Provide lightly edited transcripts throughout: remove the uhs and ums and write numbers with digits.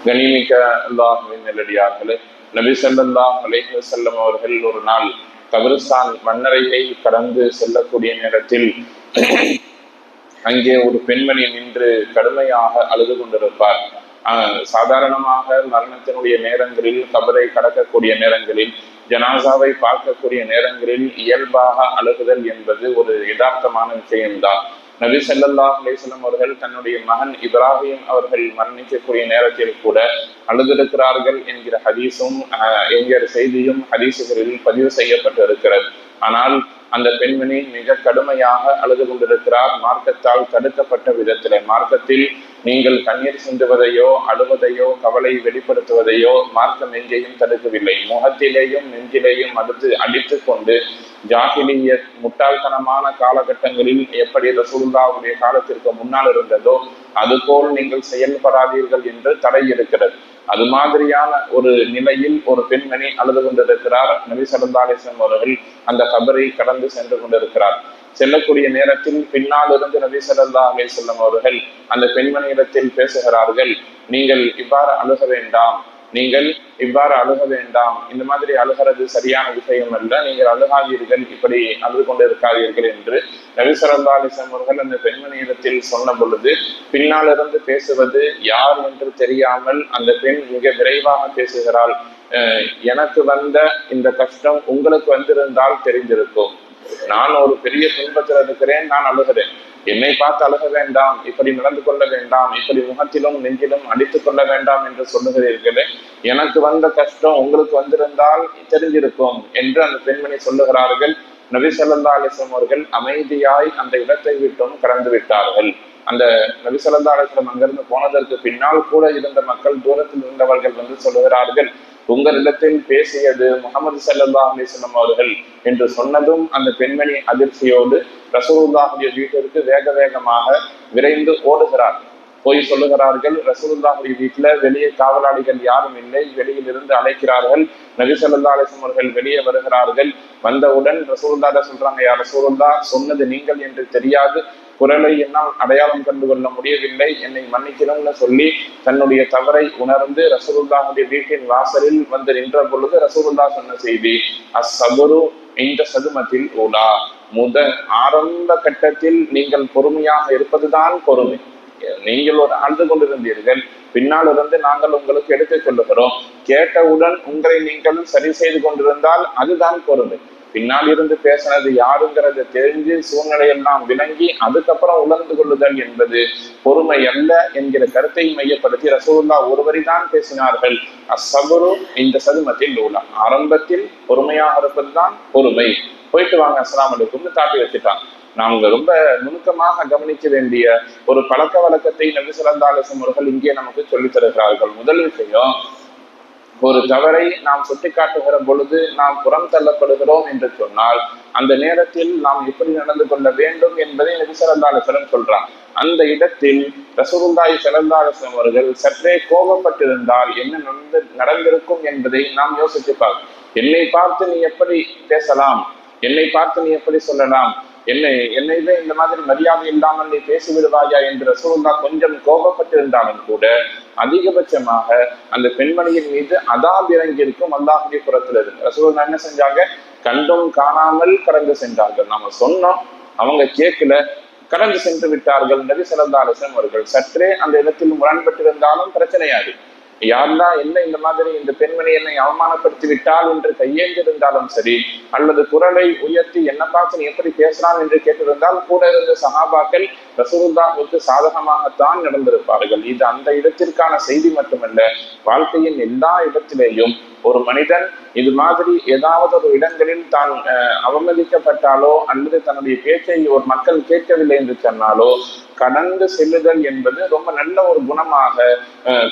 கனிமிக்க அல்லாஹ்வின் நல்லடியார்களே, நபி ஸல்லல்லாஹு அலைஹி வஸல்லம் அவர்கள் ஒரு நாள் கபிரிஸ்தான் மண்ணறையை கடந்து செல்லக்கூடிய நேரத்தில் அங்கே ஒரு பெண்மணி நின்று கடுமையாக அழுது கொண்டிருப்பார். சாதாரணமாக மரணத்தினுடைய நேரங்களில், கபரை கடக்கக்கூடிய நேரங்களில், ஜனாசாவை பார்க்கக்கூடிய நேரங்களில் இயல்பாக அழுகுதல் என்பது ஒரு யதார்த்தமான விஷயம்தான். நபி ஸல்லல்லாஹு அலைஹி வஸல்லம் அவர்கள் தன்னுடைய மகன் இப்ராஹிம் அவர்கள் மரணிக்கக்கூடிய நேரத்தில் கூட அழுதிருக்கிறார்கள் என்கிற ஹதீஸும் என்கிற செய்தியும் ஹதீசுகளில் பதிவு செய்யப்பட்டிருக்கிறது. ஆனால் அந்த பெண்மணி மிக கடுமையாக அழுது கொண்டிருக்கிறார். மார்க்கத்தால் தடுக்கப்பட்ட விதத்திலே, மார்க்கத்தில் நீங்கள் கண்ணீர் சிந்துவதையோ அழுவதையோ கவலை வெளிப்படுத்துவதையோ மார்க்கம் எங்கேயும் தடுக்கவில்லை. முகத்திலேயும் நெஞ்சிலேயும் அடித்து கொண்டு ஜாஹிலிய முட்டாள்தனமான காலகட்டங்களில் எப்படி ரசூலுல்லாஹ்வுடைய காலத்திற்கு முன்னால் இருந்ததோ அதுபோல் நீங்கள் செயல்படாதீர்கள் என்று தடை இருக்கிறது. அது மாதிரியான ஒரு நிலையில் ஒரு பெண்மணி அழுது கொண்டிருக்கிறார். நபி ஸல்லல்லாஹு அலைஹி வஸல்லம் அவர்கள் அந்த கபரை கடந்து சென்று கொண்டிருக்கிறார். செல்லக்கூடிய நேரத்தில் பின்னால் இருந்து நபி ஸல்லல்லாஹு அலைஹி வஸல்லம் அவர்கள் அந்த பெண்மணியிடத்தில் பேசுகிறார்கள், நீங்கள் இவ்வாறு அழுக வேண்டாம், நீங்கள் இவ்வாறு அழுக வேண்டாம், இந்த மாதிரி அழுகிறது சரியான விஷயம் அல்ல, நீங்கள் அழுகாதீர்கள், இப்படி அழுது கொண்டு இருக்காதீர்கள் என்று நபி ஸல்லல்லாஹு அலைஹி வஸல்லம் அவர்கள் அந்த பெண்மணியிடத்தில் சொன்ன பொழுது, பின்னால் இருந்து பேசுவது யார் என்று தெரியாமல் அந்த பெண் மிக விரைவாக பேசுகிறாள். எனக்கு வந்த இந்த கஷ்டம் உங்களுக்கு வந்திருந்தால் தெரிந்திருக்கும். நான் ஒரு பெரிய துன்பத்தில் இருக்கிறேன், நான் அழுகிறேன், என்னை பார்த்து அழுக வேண்டாம், இப்படி நடந்து கொள்ள வேண்டாம், இப்படி முகத்திலும் நெஞ்சிலும் அடித்துக் கொள்ள வேண்டாம் என்று சொல்லுகிறீர்களே, எனக்கு வந்த கஷ்டம் உங்களுக்கு வந்திருந்தால் தெரிஞ்சிருக்கும் என்று அந்த பெண்மணி சொல்லுகிறார்கள். நபி ஸல்லல்லாஹு அலைஹி வஸல்லம் அவர்கள் அமைதியாய் அந்த இடத்தை விட்டும் கடந்து விட்டார்கள். அந்த நபி ஸல்லல்லாஹு அலைஹி வஸல்லம் அங்கிருந்து போனதற்கு பின்னால் கூட இருந்த மக்கள், தூரத்தில் இருந்தவர்கள் வந்து சொல்லுகிறார்கள், உங்களிடத்தில் பேசியது முஹம்மது ஸல்லல்லாஹு அலைஹி வஸல்லம் அவர்கள் என்று சொன்னதும் அந்த பெண்மணி அதிர்ச்சியோடு ரசூலுல்லாஹுடைய வீட்டிற்கு வேக வேகமாக விரைந்து ஓடுகிறார். போய் சொல்லுகிறார்கள், ரசூலுல்லாஹுடைய வீட்டுல வெளியே காவலாளிகள் யாரும் இல்லை, வெளியில் இருந்து அழைக்கிறார்கள். நபி ஸல்லல்லாஹு அலைஹி வஸல்லம் அவர்கள் வெளியே வருகிறார்கள். வந்தவுடன் ரசூலுல்லாஹ் சொல்றாங்க, யா ரசூலுல்லாஹ், சொன்னது நீங்கள் என்று தெரியாது, குரலை என்னால் அடையாளம் கண்டு கொள்ள முடியவில்லை, என்னை மன்னிக்கணும்னு சொல்லி தன்னுடைய தவறை உணர்ந்து ரசூலுல்லாஹுடைய வீட்டின் வாசலில் வந்து நின்ற பொழுது ரசூலுல்லாஹ் சொன்ன செய்தி, அஸ்ஸபுரு இந்த சதுமத்தில் ஊலா, ஆரம்ப கட்டத்தில் நீங்கள் பொறுமையாக இருப்பதுதான் பொறுமை. நீங்கள் ஒரு அழுது கொண்டிருந்தீர்கள், பின்னால் இருந்து நாங்கள் உங்களுக்கு எடுத்துக் கொள்ளுகிறோம், கேட்டவுடன் உங்களை நீங்கள் சரி செய்து கொண்டிருந்தால் அதுதான் பொறுமை. பின்னால் இருந்து பேசினது யாருங்கிறத தெரிஞ்சு சூழ்நிலையெல்லாம் விளங்கி அதுக்கப்புறம் உணர்ந்து கொள்ளுதல் என்பது பொறுமை அல்ல என்கிற கருத்தை மையப்படுத்தி ரசூலுல்லாஹ் ஒருவரை தான் பேசினார்கள், அஸ்ஸபுரு இந்த சதுமத்தில் ஊலா, ஆரம்பத்தில் பொறுமையாக இருப்பதுதான் பொறுமை, போயிட்டு வாங்க அஸ்ஸலாமு அலைக்கும்னு தாட்டி வச்சுட்டான். நாங்க ரொம்ப நுணுக்கமாக கவனிக்க வேண்டிய ஒரு பழக்க வழக்கத்தை நபி ஸல்லல்லாஹு அலைஹி வஸல்லம் அவர்கள் இங்கே நமக்கு சொல்லித் தருகிறார்கள். முதல் விஷயம், ஒரு தவறை நாம் சுட்டிக்காட்டுகிற பொழுது நாம் புறம் தள்ளப்படுகிறோம் என்று சொன்னால் அந்த நேரத்தில் நாம் எப்படி நடந்து கொள்ள வேண்டும் என்பதை நபி ஸல்லல்லாஹு அலைஹி வஸல்லம் சொல்றான். அந்த இடத்தில் ரசூலுல்லாஹி ஸல்லல்லாஹு அலைஹி வஸல்லம் அவர்கள் சற்றே கோபப்பட்டிருந்தால் என்ன நடந்திருக்கும் என்பதை நாம் யோசித்து பார்ப்போம். என்னை பார்த்து நீ எப்படி பேசலாம், என்னை பார்த்து நீ எப்படி சொல்லலாம், என்னைவே இந்த மாதிரி மரியாதை இல்லாமல் நீ பேசிவிடுவாயா என்று ரசூலுல்லாஹ் கொஞ்சம் கோபப்பட்டிருந்தாலும் கூட அதிகபட்சமாக அந்த பெண்மணியின் மீது அதாப் இறங்கி இருக்கும் அல்லாஹ்வுடைய புறத்துல இருக்கு. ரசூலுல்லாஹ் என்ன செஞ்சாங்க, கண்டும் காணாமல் கடந்து சென்றார்கள். நாம சொன்னோம், அவங்க கேட்கல, கடந்து சென்று விட்டார்கள். நபி ஸல்லல்லாஹு அலைஹி வஸல்லம் அவர்கள் சற்றே அந்த இடத்தில் முரண்பட்டிருந்தாலும் பிரச்சனையாது, யாரெல்லாம் என்ன இந்த மாதிரி இந்த பெண்மணி என்னை அவமானப்படுத்தி விட்டால் என்று கையேந்திருந்தாலும் சரி, அல்லது குரலை உயர்த்தி என்ன பார்த்து நீ எப்படி பேசலாம் என்று கேட்டிருந்தால் கூட இருந்த சஹாபாக்கள் ரசூலுல்லாஹ்வுக்கு சாதகமாகத்தான் நடந்திருப்பார்கள். இது அந்த இடத்திற்கான செய்தி மட்டுமல்ல, வாழ்க்கையின் எல்லா இடத்திலேயும் ஒரு மனிதன் இது மாதிரி ஏதாவது ஒரு இடங்களில் தான் அவமதிக்கப்பட்டாலோ அல்லது தன்னுடைய பேச்சை ஒரு மக்கள் கேட்கவில்லை என்று சொன்னாலோ கடந்து செல்லுதல் என்பது ரொம்ப நல்ல ஒரு குணமாக,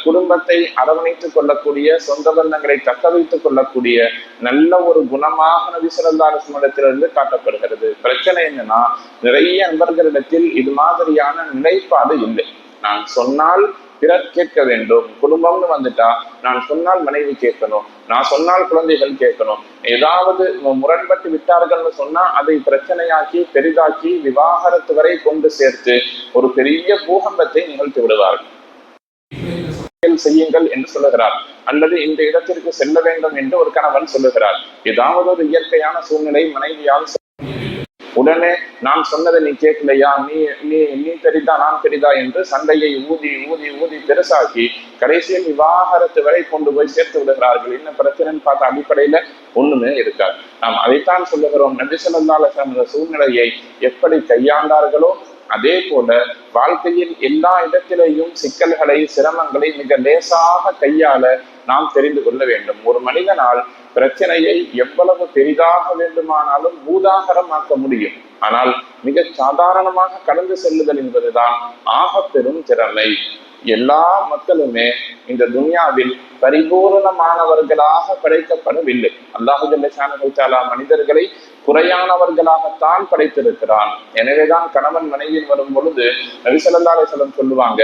குடும்பத்தை அரவணைத்துக் கொள்ளக்கூடிய, சொந்த பந்தங்களை தக்க வைத்துக் கொள்ளக்கூடிய நல்ல ஒரு குணமாக நபி ஸல்லல்லாஹு அலைஹி வஸல்லம் இடத்திலிருந்து காட்டப்படுகிறது. பிரச்சனை என்னன்னா, நிறைய நண்பர்களிடத்தில் இது மாதிரியான நிலைப்பாடு இல்லை. நான் சொன்னால் பிறர் கேட்க வேண்டும், குடும்பம்னு வந்துட்டா நான் சொன்னால் மனைவி கேட்கணும், நான் சொன்னால் குழந்தைகள் கேட்கணும், ஏதாவது முரண்பட்டு விட்டார்கள்னு சொன்னா அதை பிரச்சனையாக்கி பெரிதாக்கி விவாகரத்து வரை கொண்டு சேர்த்து ஒரு பெரிய பூகம்பத்தை நிகழ்த்தி விடுவார்கள். முறையில் செய்யுங்கள் என்று சொல்லுகிறார், அல்லது இந்த இடத்திற்கு செல்ல வேண்டும் என்று ஒரு கணவன் சொல்லுகிறார். ஏதாவது ஒரு இயற்கையான சூழ்நிலை மனைவியால் உடனே நான் சொன்னதை நீ கேட்கலையா, நீ நீ நீ தெரிதா நான் தெரிதா என்று சண்டையை ஊதி ஊதி ஊதி பெருசாக்கி கடைசியில் விவாகரத்து வரை கொண்டு போய் சேர்த்து விடுகிறார்கள். என்ன பிரச்சனைன்னு பார்த்த அடிப்படையில ஒண்ணுமே இருக்காது. நாம் அதைத்தான் சொல்லுகிறோம். நபி ஸல்லல்லாஹு அலைஹி வஸல்லம் சூழ்நிலையை எப்படி கையாண்டார்களோ அதே போல வாழ்க்கையில் எல்லா இடத்திலேயும் சிக்கல்களை சிரமங்களை மிக லேசாக கையாள நாம் தெரிந்து கொள்ள வேண்டும். ஒரு மனிதனால் பிரச்சனையை எவ்வளவு பெரிதாக வேண்டுமானாலும் பூதாகரமாக்க முடியும், ஆனால் மிக சாதாரணமாக கடந்து செல்லுதல் என்பதுதான் ஆக பெரும் திறமை. எல்லா மக்களுமே இந்த துன்யாவில் பரிபூர்ணமானவர்களாக படைக்கப்படவில்லை. அல்லாஹு ஜல்ல ஷானஹு தஆலா மனிதர்களை குறையானவர்களாகத்தான் படைத்திருக்கிறான். எனவேதான் கணவன் மனைவியில் வரும் பொழுது நபி ஸல்லல்லாஹு அலைஹி வஸல்லம் சொல்லுவாங்க,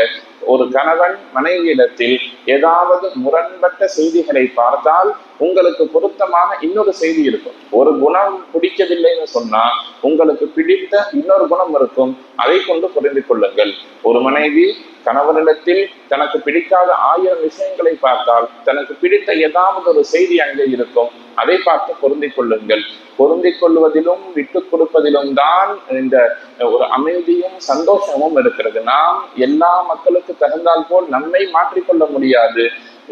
ஒரு கணவன் மனைவியிடத்தில் ஏதாவது முரண்பட்ட செய்திகளை பார்த்தால் உங்களுக்கு பொருத்தமான இன்னொரு செய்தி இருக்கும். ஒரு குணம் பிடிக்கவில்லைன்னு சொன்னா உங்களுக்கு பிடித்த இன்னொரு குணம் இருக்கும், அதை கொண்டு புரிந்து கொள்ளுங்கள். ஒரு மனைவி கணவனிடத்தில் தனக்கு பிடிக்காத 1000 விஷயங்களை பார்த்தால் தனக்கு பிடித்த ஏதாவது ஒரு செய்தி அங்கே இருக்கும், அதை பார்த்து பொருந்திக் கொள்ளுங்கள். பொருந்திக் கொள்வதிலும் விட்டு கொடுப்பதிலும் தான் இந்த ஒரு அமைதியும் சந்தோஷமும் இருக்கிறது. நாம் எல்லா மக்களுக்கு தகுந்தால் போல் நம்மை மாற்றிக்கொள்ள முடியாது.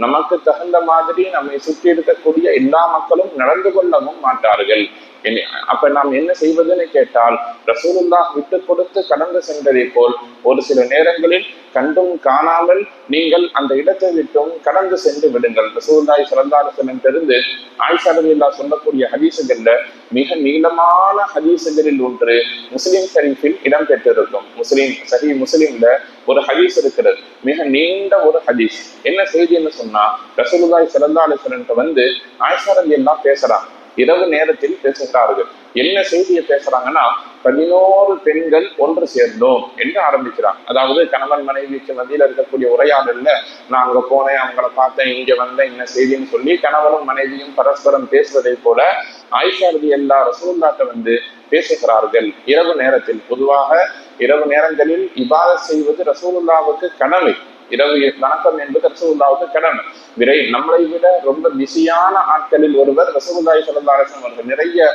நமக்கு தகுந்த மாதிரி நம்மை சுற்றி இருக்கக்கூடிய எல்லா மக்களும் நடந்து கொள்ளவும் மாட்டார்கள். அப்ப நாம் என்ன செய்வதுன்னு கேட்டால், ரசூலுல்லாஹ் விட்டு கொடுத்து கடந்து சென்றதை போல் ஒரு சில நேரங்களில் கண்டும் காணாமல் நீங்கள் அந்த இடத்தை விட்டும் கடந்து சென்று விடுங்கள். ரசூலுல்லாஹி ஸல்லல்லாஹு அலைஹி வஸல்லம் தெரிந்து ஆயிஷா ரலியல்லாஹு சொல்லக்கூடிய ஹதீஸுகள்ல மிக நீளமான ஹதீஸுகளில் ஒன்று முஸ்லிம் ஷரீஃபில் இடம் பெற்றிருக்கும். சஹீஹ் முஸ்லிம்ல ஒரு ஹதீஸ் இருக்கிறது, மிக நீண்ட ஒரு ஹதீஸ். என்ன செய்தின்னு சொன்னா, ரசூலுல்லாஹி ஸல்லல்லாஹு அலைஹி வஸல்லம் வந்து ஆயிஷா ரலியல்லாஹு பேசுறாங்க. இரவு நேரத்தில் பேசுகிறார்கள். என்ன செய்தியை பேசுறாங்கன்னா, 11 பெண்கள் ஒன்று சேர்ந்தோம் என்று ஆரம்பிக்கிறாங்க. அதாவது கணவன் மனைவிக்கு மத்தியில் இருக்கக்கூடிய உரையாடல்ல நான் அங்க போனேன், அவங்களை பார்த்தேன், இங்க வந்தேன், என்ன செய்தின்னு சொல்லி கணவனும் மனைவியும் பரஸ்பரம் பேசுவதை போல ஆயிஷா ரலியல்லாஹு ரசூலுல்லாஹ்ட்ட வந்து பேசுகிறார்கள் இரவு நேரத்தில். பொதுவாக இரவு நேரங்களில் இபாதத் செய்வது ரசூலுல்லாஹ்வுக்கு கடமை. இரவு வணக்கம் என்பது ரசூலுல்லாஹ்வுக்கு கடமை. நம்மளை விட ரொம்ப பிஸியான ஆட்களில் ஒருவர் ரசூலுல்லாஹி ஸல்லல்லாஹு அலைஹி வஸல்லம் அவர்கள். நிறைய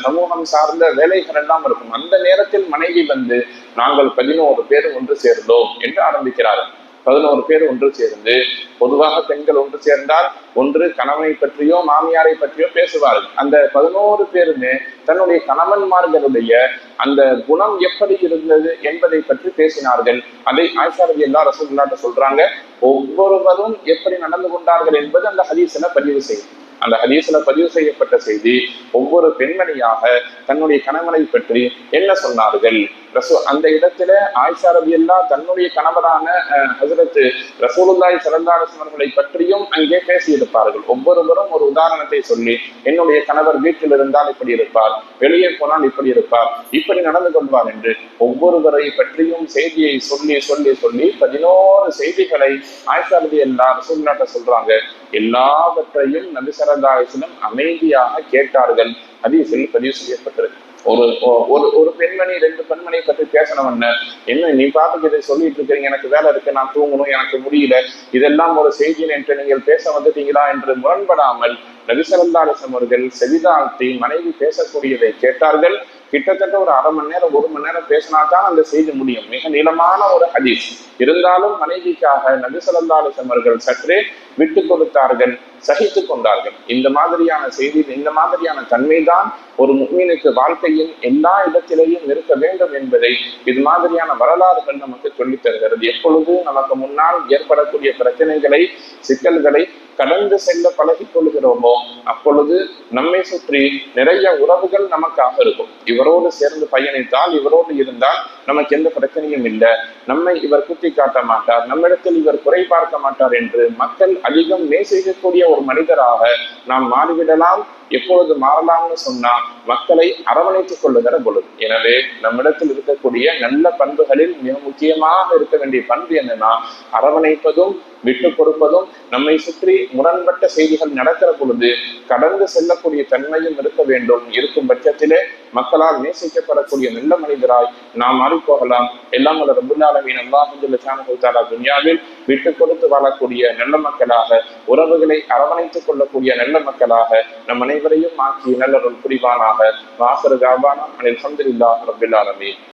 சமூகம் சார்ந்த வேலைகள் எல்லாம் இருக்கும். அந்த நேரத்தில் மனைவி வந்து நாங்கள் 11 பேர் ஒன்று சேர்ந்தோம் என்று ஆரம்பிக்கிறார்கள். 11 பேர் ஒன்று சேர்ந்து, பொதுவாக பெண்கள் ஒன்று சேர்ந்தால் ஒன்று கணவனை பற்றியோ மாமியாரை பற்றியோ பேசுவார்கள். அந்த 11 பேருமே தன்னுடைய கணவன்மார்களுடைய அந்த குணம் எப்படி இருந்தது என்பதை பற்றி பேசினார்கள். அதை ஆயிஷா ரலியல்லாஹு ரசூலுல்லாஹ்ட்ட சொல்றாங்க. ஒவ்வொருவரும் எப்படி நடந்து கொண்டார்கள் என்பது அந்த ஹதீஸ்ல பதிவு செய்யும். அந்த ஹதீஸ்ல பதிவு செய்யப்பட்ட செய்தி, ஒவ்வொரு பெண்மணியாக தன்னுடைய கணவனை பற்றி என்ன சொன்னார்கள். அந்த இடத்துல ஆயிஷா ரலியல்லாஹு தன்னுடைய கணவரான ஹஜ்ரத் ரசூலுல்லாஹி ஸல்லல்லாஹு அலைஹி வஸல்லம் அவர்களை பற்றியும் அங்கே பேசியிருப்பார்கள். ஒவ்வொருவரும் ஒரு உதாரணத்தை சொல்லி, என்னுடைய கணவர் வீட்டில் இருந்தால் இப்படி இருப்பார், வெளியே போனால் இப்படி இருப்பார், இப்படி நடந்து கொள்வார் என்று ஒவ்வொருவரை பற்றியும் செய்தியை சொல்லி சொல்லி சொல்லி 11 செய்திகளை ஆயிஷா ரலியல்லாஹு ரசூலுல்லாஹ்ட்ட சொல்றாங்க. எல்லாவற்றையும் நபி ஸல்லல்லாஹு அலைஹி வஸல்லம் அமைதியாக கேட்டார்கள். ஹதீஸில் பதிவு செய்யப்பட்டிருக்கு. ஒரு பெண்மணி 2 பெண்மணியை பற்றி பேசணும்னு, என்ன நீ பாட்டுக்கு இதை சொல்லிட்டு இருக்கிறீங்க, எனக்கு வேலை இருக்கு, நான் தூங்கணும், எனக்கு முடியல, இதெல்லாம் ஒரு செய்தி என்று நீங்கள் பேச வந்துட்டீங்களா என்று முரண்படாமல் நபி ஸல்லல்லாஹு அலைஹி வஸல்லம் அவர்கள் செவிதாழ்த்தி மனைவி பேசக்கூடியதை கேட்டார்கள். கிட்டத்தட்ட ஒரு 1/2 மணி நேரம் 1 மணி நேரம் பேசினாதான் அந்த செய்தி முடியும். மிக நீளமான ஒரு ஹதீஸ். இருந்தாலும் மனைவிக்காக நபி ஸல்லல்லாஹு அலைஹி வஸல்லம் அவர்கள் சற்றே விட்டு கொடுத்தார்கள், சகித்து கொண்டார்கள். இந்த மாதிரியான செய்தி, இந்த மாதிரியான தன்மைதான் ஒரு முஃமினுக்கு வாழ்க்கையில் எல்லா இடத்திலேயும் இருக்க வேண்டும் என்பதை இது மாதிரியான வரலாறுகள் நமக்கு சொல்லித் தருகிறது. எப்பொழுது நமக்கு முன்னால் ஏற்படக்கூடிய பிரச்சனைகளை, சிக்கல்களை கடந்து செல்ல பழகி கொள்கிறோமோ அப்பொழுது நம்மை சுற்றி நிறைய உறவுகள் நமக்காக இருக்கும். இவரோடு சேர்ந்து பயணித்தால், இவரோடு இருந்தால் நமக்கு எந்த பிரச்சனையும் இல்லை, நம்மை இவர் குத்தி காட்ட மாட்டார், நம்மிடத்தில் இவர் குறை பார்க்க மாட்டார் என்று மக்கள் அதிகம் நேசிக்கக்கூடிய ஒரு மனிதராக நாம் மாறிவிடலாம். எப்பொழுது மாறலாம்னு சொன்னா, மக்களை அரவணைத்துக் கொள்ளுகிற பொழுது. எனவே நம்மிடத்தில் இருக்கக்கூடிய நல்ல பண்புகளில் மிக முக்கியமாக இருக்க வேண்டிய பண்பு என்னன்னா, அரவணைப்பதும் விட்டு கொடுப்பதும். நம்மை சுற்றி முரண்பட்ட செய்திகள் நடக்கிற பொழுது கடந்து செல்லக்கூடிய தன்மையும் இருக்க வேண்டும். இருக்கும் பட்சத்திலே மக்களால் நேசிக்கப்படக்கூடிய நல்ல மனிதராய் நாம் மாறிப்போகலாம். எல்லாம் வல்ல ரப்புல் ஆலமீன் அல்லாஹ் ஜல்ல ஷானஹு தஆலா துன்யாவில் விட்டு கொடுத்து வாழக்கூடிய நல்ல மக்களாக, உறவுகளை அரவணைத்துக் கொள்ளக்கூடிய நல்ல மக்களாக நம் அனைவரையும் ஆக்கி நல்லொரு புரிவானாக. வாஹிரு தஅவானா அனில் ஹம்துலில்லாஹி ரப்பில் ஆலமீன்.